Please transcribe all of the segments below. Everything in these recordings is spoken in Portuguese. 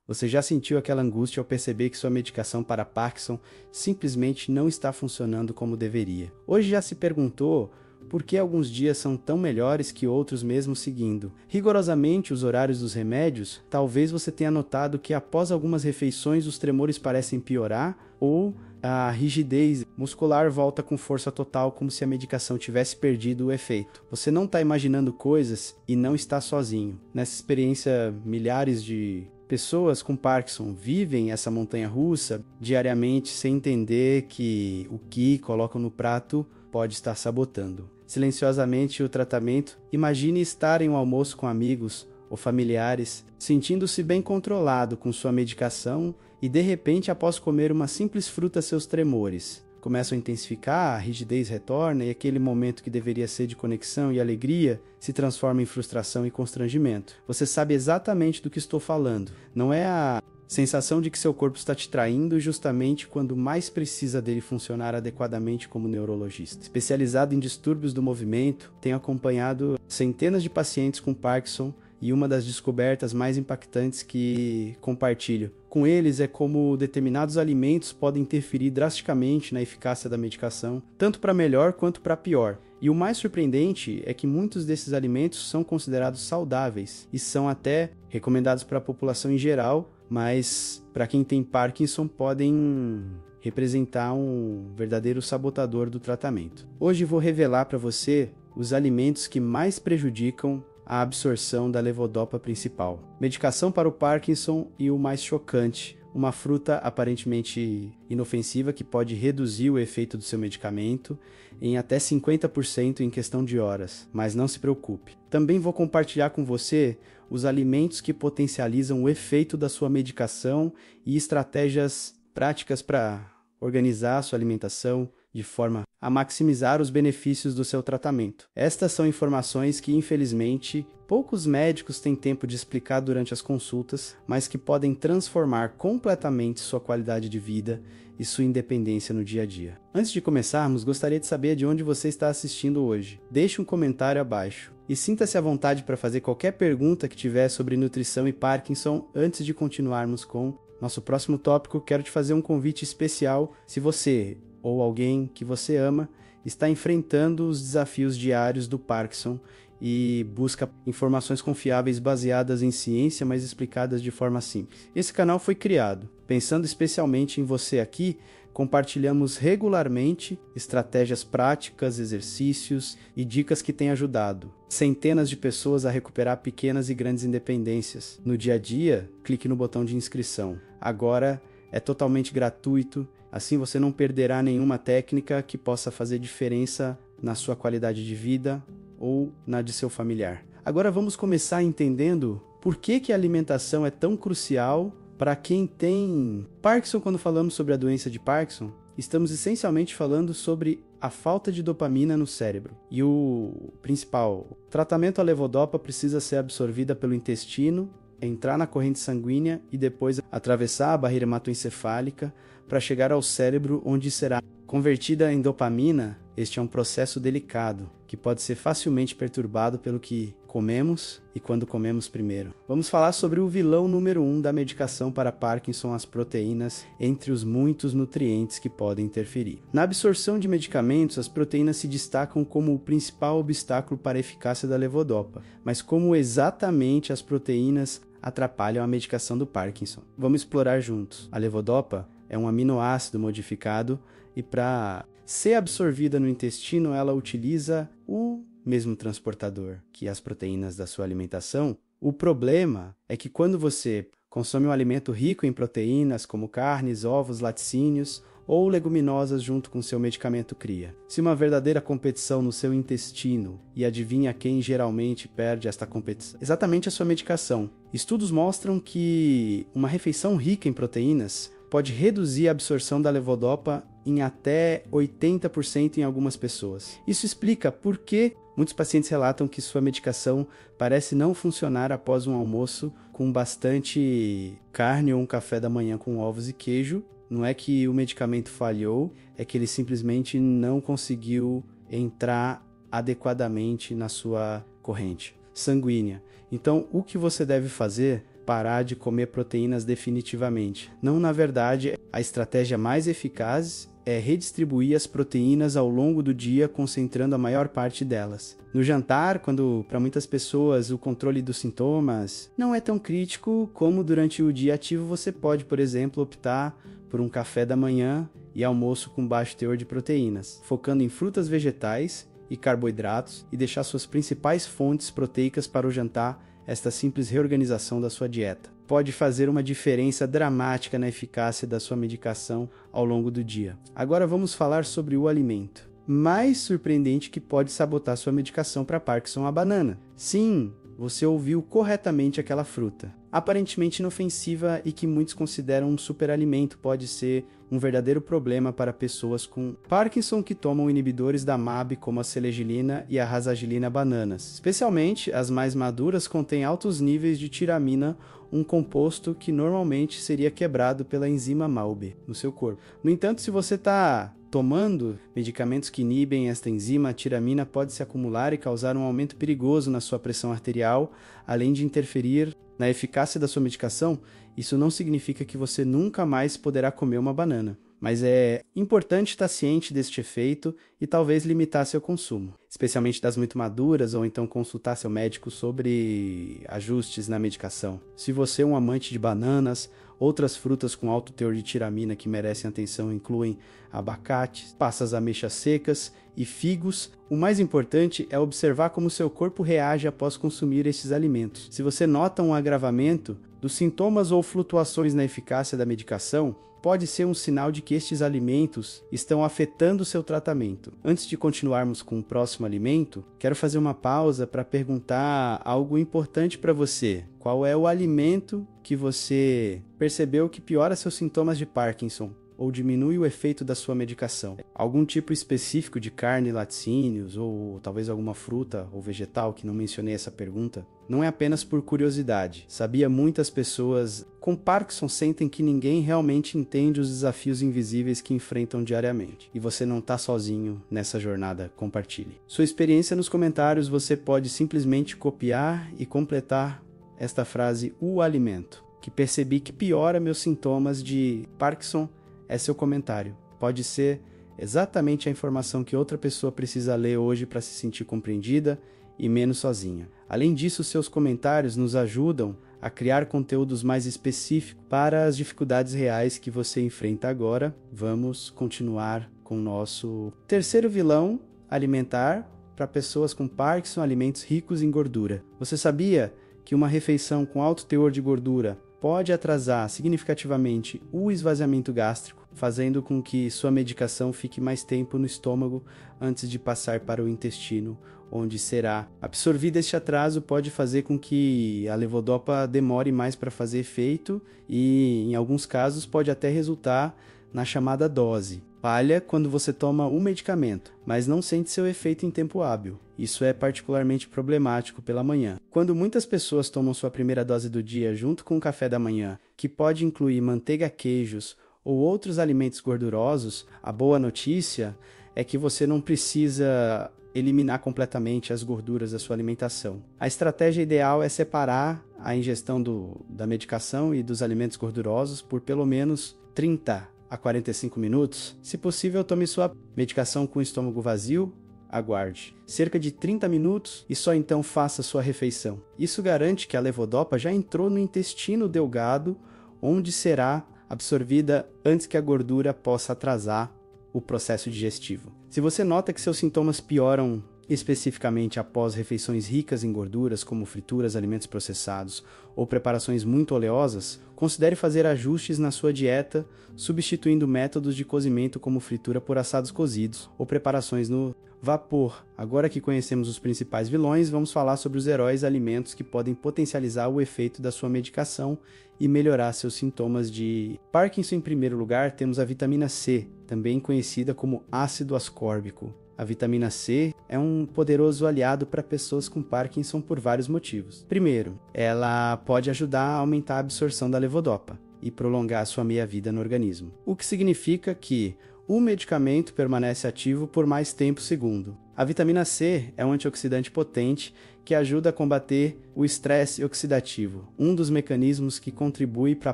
Você já sentiu aquela angústia ao perceber que sua medicação para Parkinson simplesmente não está funcionando como deveria? Hoje já se perguntou por que alguns dias são tão melhores que outros mesmo seguindo rigorosamente os horários dos remédios? Talvez você tenha notado que após algumas refeições os tremores parecem piorar ou a rigidez muscular volta com força total, como se a medicação tivesse perdido o efeito. Você não está imaginando coisas e não está sozinho. Nessa experiência, milhares de pessoas com Parkinson vivem essa montanha-russa diariamente sem entender que o que colocam no prato pode estar sabotando silenciosamente o tratamento. Imagine estar em um almoço com amigos ou familiares, sentindo-se bem controlado com sua medicação e de repente, após comer uma simples fruta, seus tremores começam a intensificar, a rigidez retorna e aquele momento que deveria ser de conexão e alegria se transforma em frustração e constrangimento. Você sabe exatamente do que estou falando. Não é a sensação de que seu corpo está te traindo justamente quando mais precisa dele funcionar adequadamente como neurologista. Especializado em distúrbios do movimento, tenho acompanhado centenas de pacientes com Parkinson e uma das descobertas mais impactantes que compartilho com eles é como determinados alimentos podem interferir drasticamente na eficácia da medicação, tanto para melhor quanto para pior. E o mais surpreendente é que muitos desses alimentos são considerados saudáveis e são até recomendados para a população em geral, mas para quem tem Parkinson podem representar um verdadeiro sabotador do tratamento. Hoje vou revelar para você os alimentos que mais prejudicam a absorção da levodopa principal. Medicação para o Parkinson e o mais chocante, uma fruta aparentemente inofensiva que pode reduzir o efeito do seu medicamento em até 50% em questão de horas, mas não se preocupe. Também vou compartilhar com você os alimentos que potencializam o efeito da sua medicação e estratégias práticas para organizar a sua alimentação de forma a maximizar os benefícios do seu tratamento. Estas são informações que, infelizmente, poucos médicos têm tempo de explicar durante as consultas, mas que podem transformar completamente sua qualidade de vida e sua independência no dia a dia. Antes de começarmos, gostaria de saber de onde você está assistindo hoje. Deixe um comentário abaixo e sinta-se à vontade para fazer qualquer pergunta que tiver sobre nutrição e Parkinson antes de continuarmos com nosso próximo tópico. Quero te fazer um convite especial. Se você ou alguém que você ama está enfrentando os desafios diários do Parkinson e busca informações confiáveis baseadas em ciência, mas explicadas de forma simples. Esse canal foi criado pensando especialmente em você aqui. Compartilhamos regularmente estratégias práticas, exercícios e dicas que têm ajudado centenas de pessoas a recuperar pequenas e grandes independências. No dia a dia, clique no botão de inscrição. Agora é totalmente gratuito, assim você não perderá nenhuma técnica que possa fazer diferença na sua qualidade de vida ou na de seu familiar. Agora vamos começar entendendo por que a alimentação é tão crucial para quem tem Parkinson. Quando falamos sobre a doença de Parkinson, estamos essencialmente falando sobre a falta de dopamina no cérebro. E o principal tratamento, a levodopa, precisa ser absorvida pelo intestino, entrar na corrente sanguínea e depois atravessar a barreira hematoencefálica para chegar ao cérebro, onde será convertida em dopamina. Este é um processo delicado, que pode ser facilmente perturbado pelo que comemos e quando comemos primeiro. Vamos falar sobre o vilão número 1 da medicação para Parkinson, as proteínas, entre os muitos nutrientes que podem interferir. Na absorção de medicamentos, as proteínas se destacam como o principal obstáculo para a eficácia da levodopa. Mas como exatamente as proteínas atrapalham a medicação do Parkinson? Vamos explorar juntos. A levodopa é um aminoácido modificado e para ser absorvida no intestino, ela utiliza o mesmo transportador que as proteínas da sua alimentação. O problema é que quando você consome um alimento rico em proteínas, como carnes, ovos, laticínios ou leguminosas junto com seu medicamento, cria se uma verdadeira competição no seu intestino. E adivinha quem geralmente perde esta competição? Exatamente a sua medicação. Estudos mostram que uma refeição rica em proteínas pode reduzir a absorção da levodopa em até 80% em algumas pessoas. Isso explica por que muitos pacientes relatam que sua medicação parece não funcionar após um almoço com bastante carne ou um café da manhã com ovos e queijo. Não é que o medicamento falhou, é que ele simplesmente não conseguiu entrar adequadamente na sua corrente sanguínea. Então, o que você deve fazer parar de comer proteínas definitivamente. Não, na verdade, a estratégia mais eficaz é redistribuir as proteínas ao longo do dia, concentrando a maior parte delas. No jantar, quando para muitas pessoas o controle dos sintomas não é tão crítico como durante o dia ativo, você pode, por exemplo, optar por um café da manhã e almoço com baixo teor de proteínas, focando em frutas, vegetais e carboidratos, e deixar suas principais fontes proteicas para o jantar. Esta simples reorganização da sua dieta pode fazer uma diferença dramática na eficácia da sua medicação ao longo do dia. Agora vamos falar sobre o alimento mais surpreendente que pode sabotar sua medicação para Parkinson: a banana. Sim, você ouviu corretamente, aquela fruta aparentemente inofensiva e que muitos consideram um superalimento pode ser um verdadeiro problema para pessoas com Parkinson que tomam inibidores da MAB, como a selegilina e a rasagilina bananas. Especialmente as mais maduras contêm altos níveis de tiramina, um composto que normalmente seria quebrado pela enzima MALB no seu corpo. No entanto, se você está tomando medicamentos que inibem esta enzima, a tiramina pode se acumular e causar um aumento perigoso na sua pressão arterial, além de interferir na eficácia da sua medicação. Isso não significa que você nunca mais poderá comer uma banana, mas é importante estar ciente deste efeito e talvez limitar seu consumo, especialmente das muito maduras, ou então consultar seu médico sobre ajustes na medicação. Se você é um amante de bananas, outras frutas com alto teor de tiramina que merecem atenção incluem abacate, passas, ameixas secas e figos. O mais importante é observar como seu corpo reage após consumir estes alimentos. Se você nota um agravamento dos sintomas ou flutuações na eficácia da medicação, pode ser um sinal de que estes alimentos estão afetando seu tratamento. Antes de continuarmos com o próximo alimento, quero fazer uma pausa para perguntar algo importante para você. Qual é o alimento que você percebeu que piora seus sintomas de Parkinson ou diminui o efeito da sua medicação? Algum tipo específico de carne, laticínios, ou talvez alguma fruta ou vegetal que não mencionei essa pergunta? Não é apenas por curiosidade. Sabia, muitas pessoas com Parkinson sentem que ninguém realmente entende os desafios invisíveis que enfrentam diariamente. E você não está sozinho nessa jornada. Compartilhe sua experiência nos comentários. Você pode simplesmente copiar e completar esta frase: o alimento que percebi que piora meus sintomas de Parkinson. É seu comentário. Pode ser exatamente a informação que outra pessoa precisa ler hoje para se sentir compreendida e menos sozinha. Além disso, seus comentários nos ajudam a criar conteúdos mais específicos para as dificuldades reais que você enfrenta agora. Vamos continuar com o nosso terceiro vilão alimentar para pessoas com Parkinson: alimentos ricos em gordura. Você sabia que uma refeição com alto teor de gordura pode atrasar significativamente o esvaziamento gástrico, fazendo com que sua medicação fique mais tempo no estômago antes de passar para o intestino, onde será absorvida? Este atraso pode fazer com que a levodopa demore mais para fazer efeito e, em alguns casos, pode até resultar na chamada dose palha, quando você toma um medicamento, mas não sente seu efeito em tempo hábil. Isso é particularmente problemático pela manhã. Quando muitas pessoas tomam sua primeira dose do dia junto com o café da manhã, que pode incluir manteiga, queijos ou outros alimentos gordurosos, a boa notícia é que você não precisa eliminar completamente as gorduras da sua alimentação. A estratégia ideal é separar a ingestão da medicação e dos alimentos gordurosos por pelo menos 30 a 45 minutos. Se possível, tome sua medicação com o estômago vazio. Aguarde cerca de 30 minutos e só então faça sua refeição. Isso garante que a levodopa já entrou no intestino delgado, onde será absorvida antes que a gordura possa atrasar o processo digestivo. Se você nota que seus sintomas pioram especificamente após refeições ricas em gorduras, como frituras, alimentos processados ou preparações muito oleosas, considere fazer ajustes na sua dieta, substituindo métodos de cozimento como fritura por assados cozidos ou preparações no vapor. Agora que conhecemos os principais vilões, vamos falar sobre os heróis alimentos que podem potencializar o efeito da sua medicação e melhorar seus sintomas de Parkinson. Em primeiro lugar, temos a vitamina C, também conhecida como ácido ascórbico. A vitamina C é um poderoso aliado para pessoas com Parkinson por vários motivos. Primeiro, ela pode ajudar a aumentar a absorção da levodopa e prolongar sua meia-vida no organismo, o que significa que o medicamento permanece ativo por mais tempo. Segundo, A vitamina C é um antioxidante potente que ajuda a combater o estresse oxidativo, um dos mecanismos que contribui para a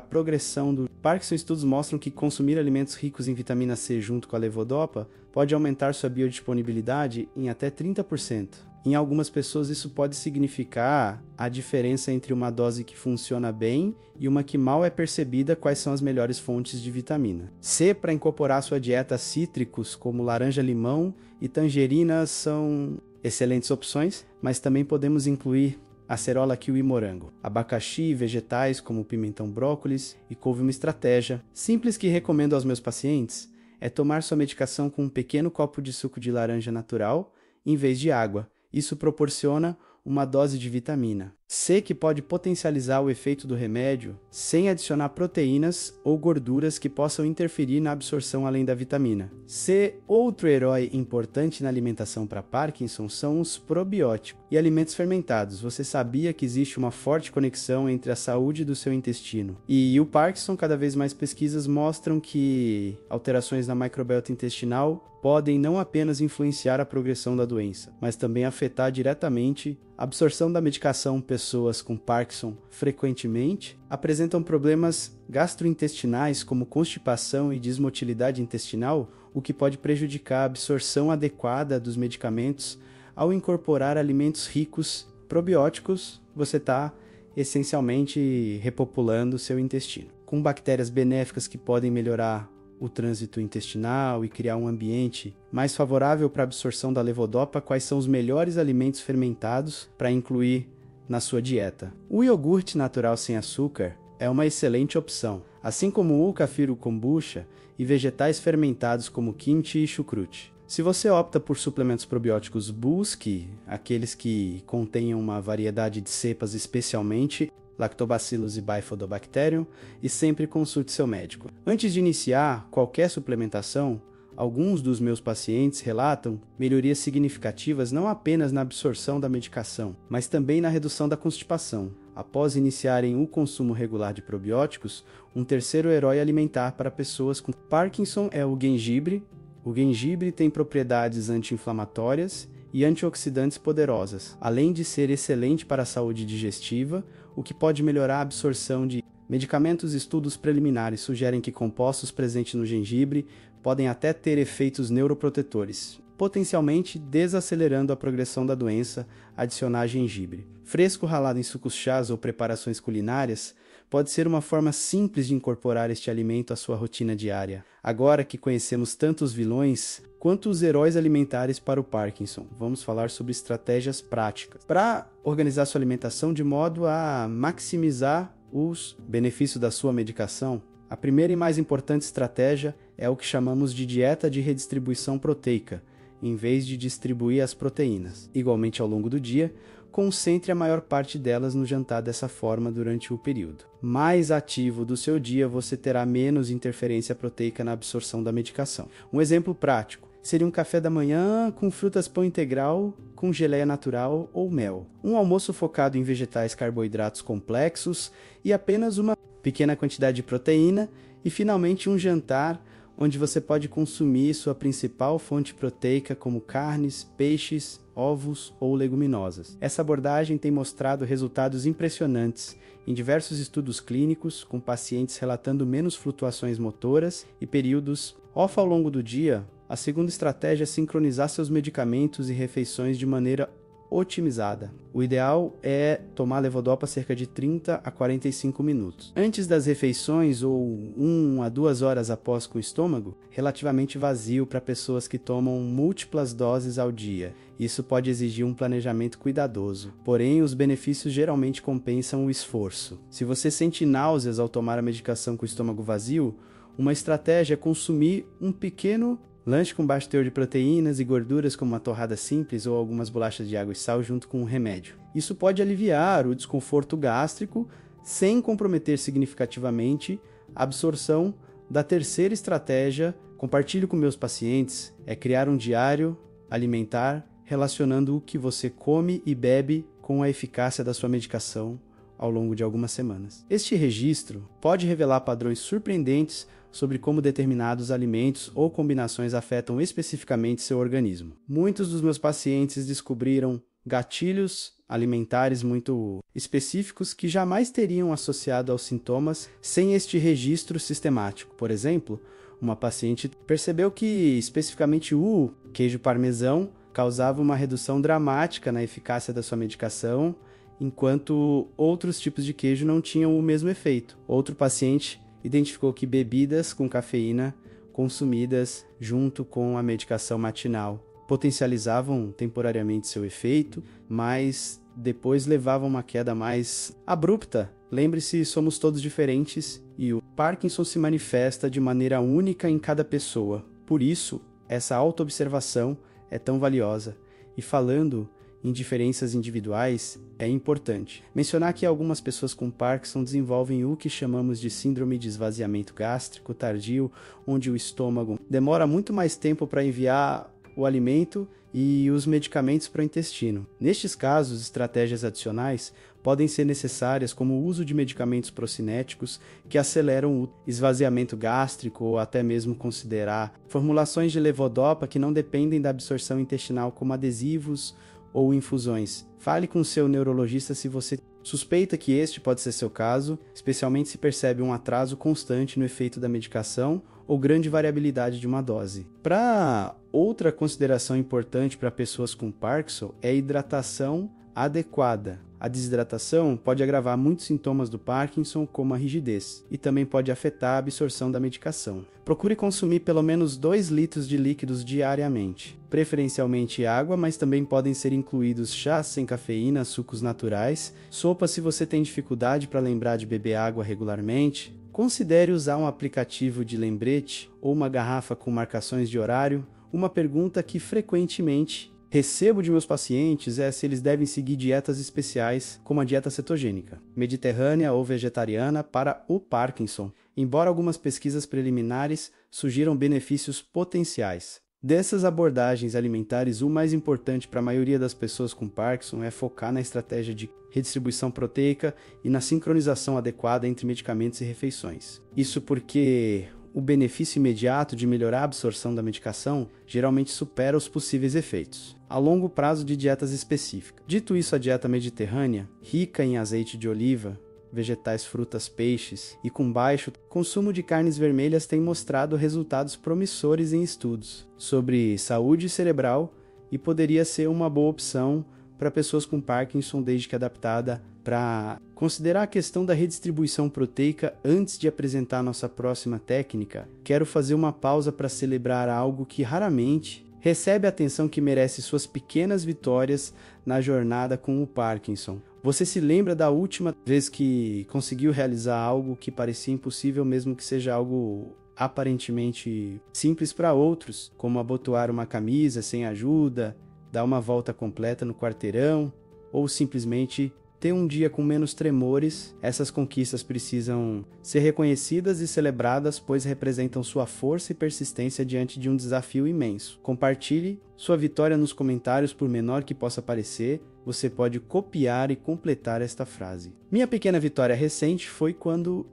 progressão do Parkinson. Estudos mostram que consumir alimentos ricos em vitamina C junto com a levodopa pode aumentar sua biodisponibilidade em até 30%. Em algumas pessoas isso pode significar a diferença entre uma dose que funciona bem e uma que mal é percebida. Quais são as melhores fontes de vitamina C para incorporar à sua dieta? Cítricos como laranja, limão e tangerina são excelentes opções, mas também podemos incluir acerola, kiwi e morango. Abacaxi, vegetais como pimentão, brócolis e couve. Uma estratégia simples que recomendo aos meus pacientes é tomar sua medicação com um pequeno copo de suco de laranja natural em vez de água. Isso proporciona uma dose de vitamina C que pode potencializar o efeito do remédio sem adicionar proteínas ou gorduras que possam interferir na absorção além da vitamina C. Outro herói importante na alimentação para Parkinson são os probióticos e alimentos fermentados. Você sabia que existe uma forte conexão entre a saúde do seu intestino e o Parkinson? Cada vez mais pesquisas mostram que alterações na microbiota intestinal podem não apenas influenciar a progressão da doença, mas também afetar diretamente a absorção da medicação. Pessoas com Parkinson frequentemente apresentam problemas gastrointestinais como constipação e desmotilidade intestinal, o que pode prejudicar a absorção adequada dos medicamentos. Ao incorporar alimentos ricos probióticos, você está essencialmente repopulando seu intestino com bactérias benéficas que podem melhorar o trânsito intestinal e criar um ambiente mais favorável para a absorção da levodopa. Quais são os melhores alimentos fermentados para incluir na sua dieta? O iogurte natural sem açúcar é uma excelente opção, assim como o kefir, o kombucha e vegetais fermentados como kimchi e chucrute. Se você opta por suplementos probióticos, busque aqueles que contenham uma variedade de cepas, especialmente Lactobacillus e Bifidobacterium, e sempre consulte seu médico. Antes de iniciar qualquer suplementação, alguns dos meus pacientes relatam melhorias significativas não apenas na absorção da medicação, mas também na redução da constipação. Após iniciarem o consumo regular de probióticos, um terceiro herói alimentar para pessoas com Parkinson é o gengibre. O gengibre tem propriedades anti-inflamatórias e antioxidantes poderosas, além de ser excelente para a saúde digestiva, o que pode melhorar a absorção de medicamentos. Estudos preliminares sugerem que compostos presentes no gengibre podem até ter efeitos neuroprotetores, potencialmente desacelerando a progressão da doença. Adicionar gengibre fresco ralado em sucos, chás ou preparações culinárias pode ser uma forma simples de incorporar este alimento à sua rotina diária. Agora que conhecemos tanto os vilões quanto os heróis alimentares para o Parkinson, vamos falar sobre estratégias práticas para organizar sua alimentação de modo a maximizar os benefícios da sua medicação. A primeira e mais importante estratégia é o que chamamos de dieta de redistribuição proteica, em vez de distribuir as proteínas igualmente ao longo do dia. Concentre a maior parte delas no jantar. Dessa forma, durante o período mais ativo do seu dia, você terá menos interferência proteica na absorção da medicação. Um exemplo prático seria um café da manhã com frutas, pão integral, com geleia natural ou mel. Um almoço focado em vegetais, carboidratos complexos e apenas uma pequena quantidade de proteína. E finalmente um jantar onde você pode consumir sua principal fonte proteica como carnes, peixes, ovos ou leguminosas. Essa abordagem tem mostrado resultados impressionantes em diversos estudos clínicos, com pacientes relatando menos flutuações motoras e períodos off ao longo do dia. A segunda estratégia é sincronizar seus medicamentos e refeições de maneira otimizada. O ideal é tomar levodopa cerca de 30 a 45 minutos antes das refeições ou 1 a 2 horas após, com o estômago relativamente vazio para pessoas que tomam múltiplas doses ao dia. Isso pode exigir um planejamento cuidadoso, porém os benefícios geralmente compensam o esforço. Se você sente náuseas ao tomar a medicação com o estômago vazio, uma estratégia é consumir um pequeno lanche com baixo teor de proteínas e gorduras, como uma torrada simples ou algumas bolachas de água e sal junto com um remédio. Isso pode aliviar o desconforto gástrico sem comprometer significativamente a absorção. Da terceira estratégia, compartilho com meus pacientes, é criar um diário alimentar relacionando o que você come e bebe com a eficácia da sua medicação. ao longo de algumas semanas. Este registro pode revelar padrões surpreendentes sobre como determinados alimentos ou combinações afetam especificamente seu organismo. Muitos dos meus pacientes descobriram gatilhos alimentares muito específicos que jamais teriam associado aos sintomas sem este registro sistemático. Por exemplo, uma paciente percebeu que especificamente o queijo parmesão causava uma redução dramática na eficácia da sua medicação, enquanto outros tipos de queijo não tinham o mesmo efeito. Outro paciente identificou que bebidas com cafeína consumidas junto com a medicação matinal potencializavam temporariamente seu efeito, mas depois levavam uma queda mais abrupta. Lembre-se, somos todos diferentes e o Parkinson se manifesta de maneira única em cada pessoa. Por isso, essa autoobservação é tão valiosa. E falando em diferenças individuais, é importante mencionar que algumas pessoas com Parkinson desenvolvem o que chamamos de síndrome de esvaziamento gástrico tardio, onde o estômago demora muito mais tempo para enviar o alimento e os medicamentos para o intestino. Nestes casos, estratégias adicionais podem ser necessárias, como o uso de medicamentos procinéticos que aceleram o esvaziamento gástrico, ou até mesmo considerar formulações de levodopa que não dependem da absorção intestinal, como adesivos ou infusões. Fale com seu neurologista se você suspeita que este pode ser seu caso, especialmente se percebe um atraso constante no efeito da medicação ou grande variabilidade de uma dose. Para outra consideração importante para pessoas com Parkinson é a hidratação adequada. A desidratação pode agravar muitos sintomas do Parkinson, como a rigidez, e também pode afetar a absorção da medicação. Procure consumir pelo menos 2 litros de líquidos diariamente, preferencialmente água, mas também podem ser incluídos chás sem cafeína, sucos naturais, sopas se você tem dificuldade para lembrar de beber água regularmente. Considere usar um aplicativo de lembrete ou uma garrafa com marcações de horário. Uma pergunta que frequentemente recebo de meus pacientes é se eles devem seguir dietas especiais, como a dieta cetogênica, mediterrânea ou vegetariana para o Parkinson, embora algumas pesquisas preliminares sugiram benefícios potenciais. Dessas abordagens alimentares, o mais importante para a maioria das pessoas com Parkinson é focar na estratégia de redistribuição proteica e na sincronização adequada entre medicamentos e refeições. Isso porque o benefício imediato de melhorar a absorção da medicação geralmente supera os possíveis efeitos a longo prazo de dietas específicas. Dito isso, a dieta mediterrânea, rica em azeite de oliva, vegetais, frutas, peixes e com baixo consumo de carnes vermelhas tem mostrado resultados promissores em estudos sobre saúde cerebral e poderia ser uma boa opção para pessoas com Parkinson, desde que adaptada. Para considerar a questão da redistribuição proteica antes de apresentar nossa próxima técnica, quero fazer uma pausa para celebrar algo que raramente recebe a atenção que merece: suas pequenas vitórias na jornada com o Parkinson. Você se lembra da última vez que conseguiu realizar algo que parecia impossível, mesmo que seja algo aparentemente simples para outros, como abotoar uma camisa sem ajuda, dar uma volta completa no quarteirão, ou simplesmente ter um dia com menos tremores? Essas conquistas precisam ser reconhecidas e celebradas, pois representam sua força e persistência diante de um desafio imenso. Compartilhe sua vitória nos comentários, por menor que possa parecer. Você pode copiar e completar esta frase. Minha pequena vitória recente foi quando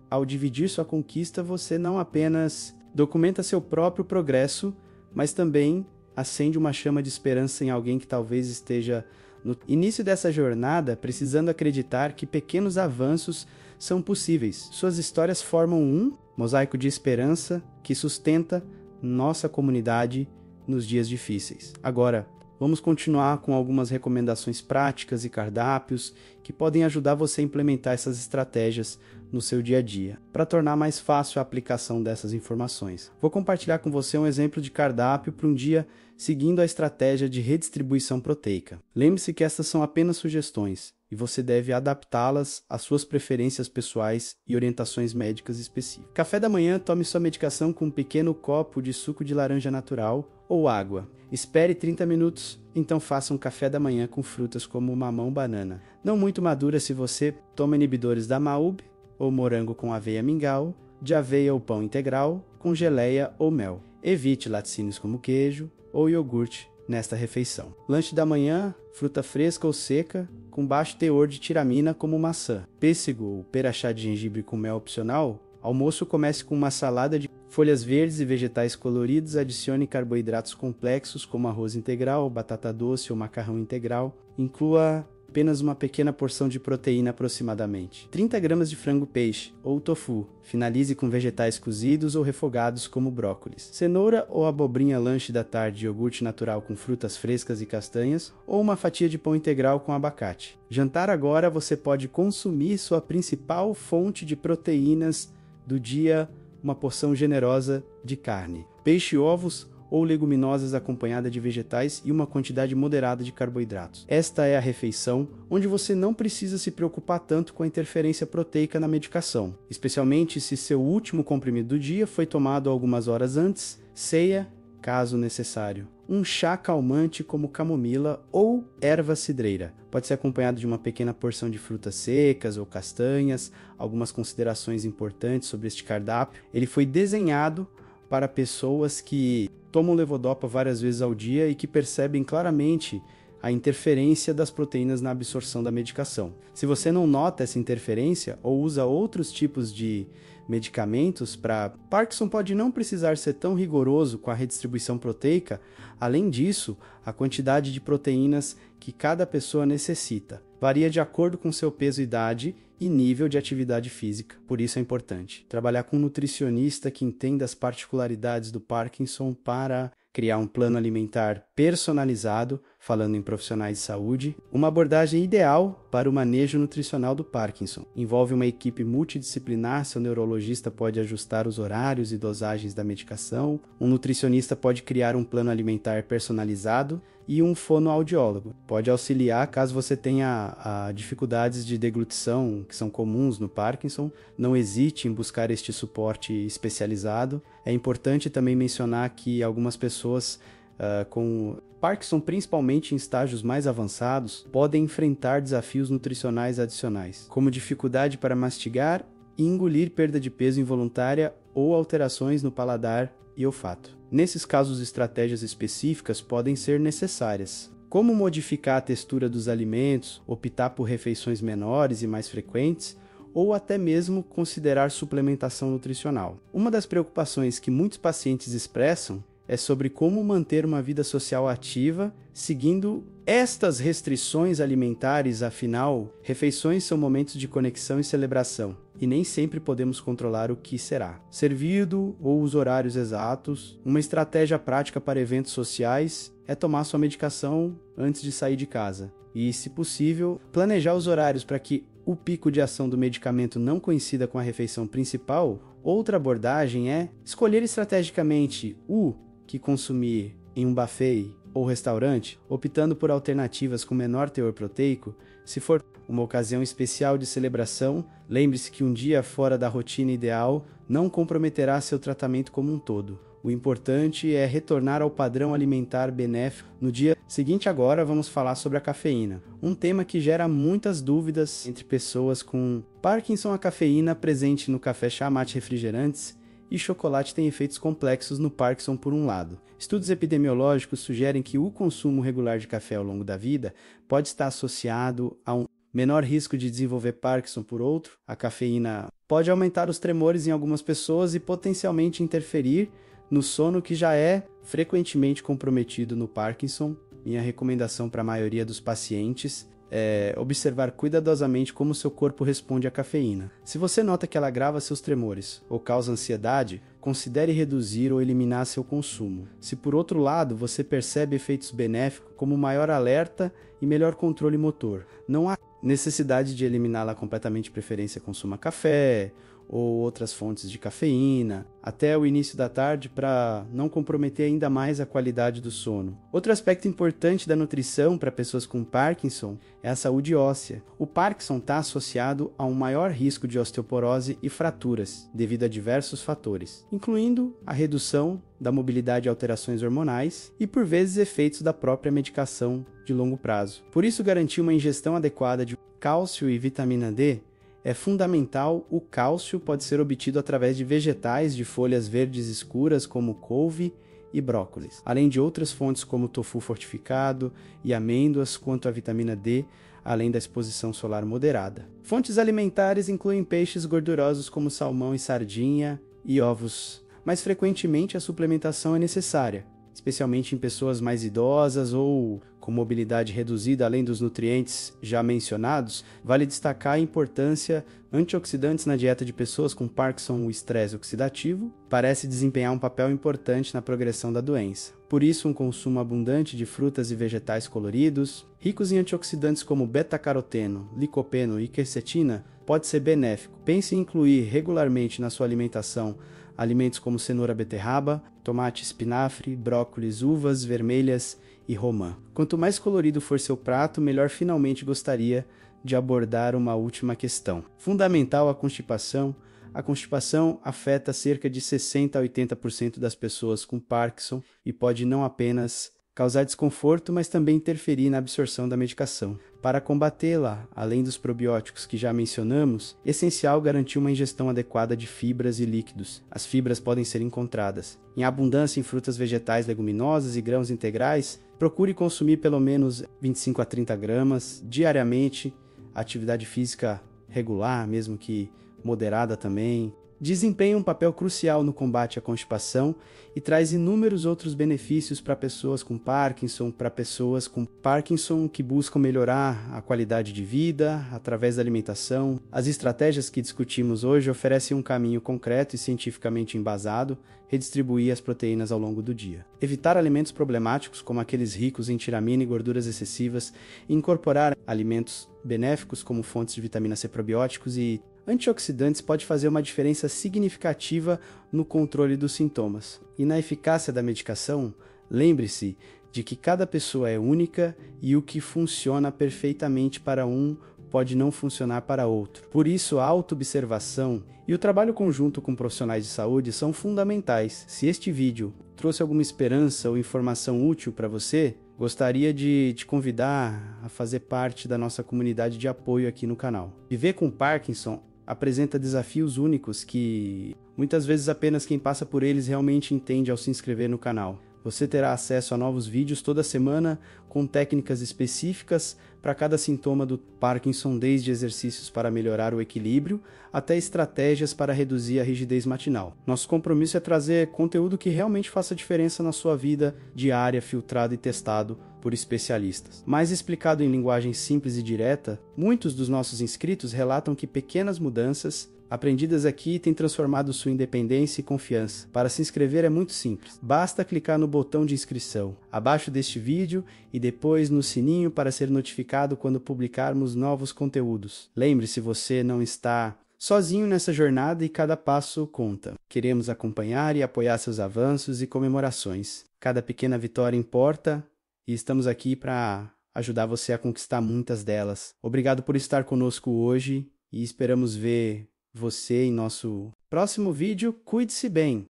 ao dividir sua conquista, você não apenas documenta seu próprio progresso, mas também acende uma chama de esperança em alguém que talvez esteja no início dessa jornada, precisando acreditar que pequenos avanços são possíveis. Suas histórias formam um mosaico de esperança que sustenta nossa comunidade nos dias difíceis. Agora, vamos continuar com algumas recomendações práticas e cardápios que podem ajudar você a implementar essas estratégias no seu dia a dia, para tornar mais fácil a aplicação dessas informações. Vou compartilhar com você um exemplo de cardápio para um dia seguindo a estratégia de redistribuição proteica. Lembre-se que essas são apenas sugestões e você deve adaptá-las às suas preferências pessoais e orientações médicas específicas. Café da manhã, tome sua medicação com um pequeno copo de suco de laranja natural ou água. Espere 30 minutos, então faça um café da manhã com frutas como mamão, banana. Não muito madura se você toma inibidores da MAUB, ou morango com aveia mingau, de aveia ou pão integral, com geleia ou mel. Evite laticínios como queijo ou iogurte nesta refeição. Lanche da manhã, fruta fresca ou seca, com baixo teor de tiramina como maçã. Pêssego ou pera chá de gengibre com mel opcional. Almoço, comece com uma salada de folhas verdes e vegetais coloridos, adicione carboidratos complexos como arroz integral, batata doce ou macarrão integral. Inclua apenas uma pequena porção de proteína aproximadamente. 30 gramas de frango-peixe ou tofu. Finalize com vegetais cozidos ou refogados como brócolis. Cenoura ou abobrinha lanche da tarde, iogurte natural com frutas frescas e castanhas ou uma fatia de pão integral com abacate. Jantar agora, você pode consumir sua principal fonte de proteínas do dia, uma porção generosa de carne. Peixe e ovos ou leguminosas acompanhada de vegetais e uma quantidade moderada de carboidratos. Esta é a refeição onde você não precisa se preocupar tanto com a interferência proteica na medicação, especialmente se seu último comprimido do dia foi tomado algumas horas antes, ceia, caso necessário. Um chá calmante como camomila ou erva cidreira. Pode ser acompanhado de uma pequena porção de frutas secas ou castanhas. Algumas considerações importantes sobre este cardápio. Ele foi desenhado para pessoas que tomam levodopa várias vezes ao dia e que percebem claramente a interferência das proteínas na absorção da medicação. Se você não nota essa interferência ou usa outros tipos de medicamentos para Parkinson, pode não precisar ser tão rigoroso com a redistribuição proteica. Além disso, a quantidade de proteínas que cada pessoa necessita varia de acordo com seu peso, idade e nível de atividade física. Por isso é importante trabalhar com um nutricionista que entenda as particularidades do Parkinson para criar um plano alimentar personalizado, falando em profissionais de saúde. Uma abordagem ideal para o manejo nutricional do Parkinson. Envolve uma equipe multidisciplinar, seu neurologista pode ajustar os horários e dosagens da medicação, um nutricionista pode criar um plano alimentar personalizado e um fonoaudiólogo. Pode auxiliar caso você tenha dificuldades de deglutição, que são comuns no Parkinson. Não hesite em buscar este suporte especializado. É importante também mencionar que algumas pessoas com Parkinson, principalmente em estágios mais avançados, podem enfrentar desafios nutricionais adicionais, como dificuldade para mastigar e engolir, perda de peso involuntária ou alterações no paladar e olfato. Nesses casos, estratégias específicas podem ser necessárias, como modificar a textura dos alimentos, optar por refeições menores e mais frequentes, ou até mesmo considerar suplementação nutricional. Uma das preocupações que muitos pacientes expressam é sobre como manter uma vida social ativa seguindo estas restrições alimentares. Afinal, refeições são momentos de conexão e celebração, e nem sempre podemos controlar o que será servido ou os horários exatos. Uma estratégia prática para eventos sociais é tomar sua medicação antes de sair de casa e, se possível, planejar os horários para que o pico de ação do medicamento não coincida com a refeição principal. Outra abordagem é escolher estrategicamente o que consumir em um buffet ou restaurante, optando por alternativas com menor teor proteico. Se for uma ocasião especial de celebração, lembre-se que um dia fora da rotina ideal não comprometerá seu tratamento como um todo. O importante é retornar ao padrão alimentar benéfico no dia seguinte. Agora vamos falar sobre a cafeína, um tema que gera muitas dúvidas entre pessoas com Parkinson. A cafeína presente no café, chá, mate, refrigerantes e chocolate tem efeitos complexos no Parkinson. Por um lado, estudos epidemiológicos sugerem que o consumo regular de café ao longo da vida pode estar associado a um menor risco de desenvolver Parkinson. Por outro, a cafeína pode aumentar os tremores em algumas pessoas e potencialmente interferir no sono, que já é frequentemente comprometido no Parkinson. Minha recomendação para a maioria dos pacientes é observar cuidadosamente como seu corpo responde à cafeína. Se você nota que ela agrava seus tremores ou causa ansiedade, considere reduzir ou eliminar seu consumo. Se por outro lado você percebe efeitos benéficos como maior alerta e melhor controle motor, não há necessidade de eliminá-la completamente. De preferência, consuma café ou outras fontes de cafeína até o início da tarde para não comprometer ainda mais a qualidade do sono. Outro aspecto importante da nutrição para pessoas com Parkinson é a saúde óssea. O Parkinson está associado a um maior risco de osteoporose e fraturas devido a diversos fatores, incluindo a redução da mobilidade e alterações hormonais e, por vezes, efeitos da própria medicação de longo prazo. Por isso, garantir uma ingestão adequada de cálcio e vitamina D é fundamental. O cálcio pode ser obtido através de vegetais de folhas verdes escuras como couve, e brócolis, além de outras fontes como tofu fortificado e amêndoas, quanto a vitamina D, além da exposição solar moderada. Fontes alimentares incluem peixes gordurosos como salmão e sardinha e ovos, mas frequentemente a suplementação é necessária, especialmente em pessoas mais idosas ou com mobilidade reduzida. Além dos nutrientes já mencionados, vale destacar a importância antioxidantes na dieta de pessoas com Parkinson. O estresse oxidativo parece desempenhar um papel importante na progressão da doença. Por isso, um consumo abundante de frutas e vegetais coloridos, ricos em antioxidantes como beta-caroteno, licopeno e quercetina, pode ser benéfico. Pense em incluir regularmente na sua alimentação alimentos como cenoura, beterraba, tomate, espinafre, brócolis, uvas vermelhas e romã. Quanto mais colorido for seu prato, melhor. Finalmente gostaria de abordar uma última questão. Fundamental a constipação. A constipação afeta cerca de 60 a 80% das pessoas com Parkinson e pode não apenas causar desconforto, mas também interferir na absorção da medicação. Para combatê-la, além dos probióticos que já mencionamos, é essencial garantir uma ingestão adequada de fibras e líquidos. As fibras podem ser encontradas em abundância em frutas, vegetais, leguminosas e grãos integrais. Procure consumir pelo menos 25 a 30 gramas diariamente. Atividade física regular, mesmo que moderada também, desempenha um papel crucial no combate à constipação e traz inúmeros outros benefícios para pessoas com Parkinson, que buscam melhorar a qualidade de vida através da alimentação. As estratégias que discutimos hoje oferecem um caminho concreto e cientificamente embasado: redistribuir as proteínas ao longo do dia, evitar alimentos problemáticos como aqueles ricos em tiramina e gorduras excessivas, e incorporar alimentos benéficos como fontes de vitamina C, probióticos e antioxidantes pode fazer uma diferença significativa no controle dos sintomas. E na eficácia da medicação, lembre-se de que cada pessoa é única e o que funciona perfeitamente para um pode não funcionar para outro. Por isso, a autoobservação e o trabalho conjunto com profissionais de saúde são fundamentais. Se este vídeo trouxe alguma esperança ou informação útil para você, gostaria de te convidar a fazer parte da nossa comunidade de apoio aqui no canal. Viver com Parkinson apresenta desafios únicos que muitas vezes apenas quem passa por eles realmente entende ao se inscrever no canal. Você terá acesso a novos vídeos toda semana com técnicas específicas para cada sintoma do Parkinson, desde exercícios para melhorar o equilíbrio até estratégias para reduzir a rigidez matinal. Nosso compromisso é trazer conteúdo que realmente faça diferença na sua vida diária, filtrado e testado por especialistas. Mais explicado em linguagem simples e direta, muitos dos nossos inscritos relatam que pequenas mudanças aprendidas aqui têm transformado sua independência e confiança. Para se inscrever é muito simples. Basta clicar no botão de inscrição abaixo deste vídeo e depois no sininho para ser notificado quando publicarmos novos conteúdos. Lembre-se, você não está sozinho nessa jornada e cada passo conta. Queremos acompanhar e apoiar seus avanços e comemorações. Cada pequena vitória importa e estamos aqui para ajudar você a conquistar muitas delas. Obrigado por estar conosco hoje e esperamos ver você em nosso próximo vídeo. Cuide-se bem!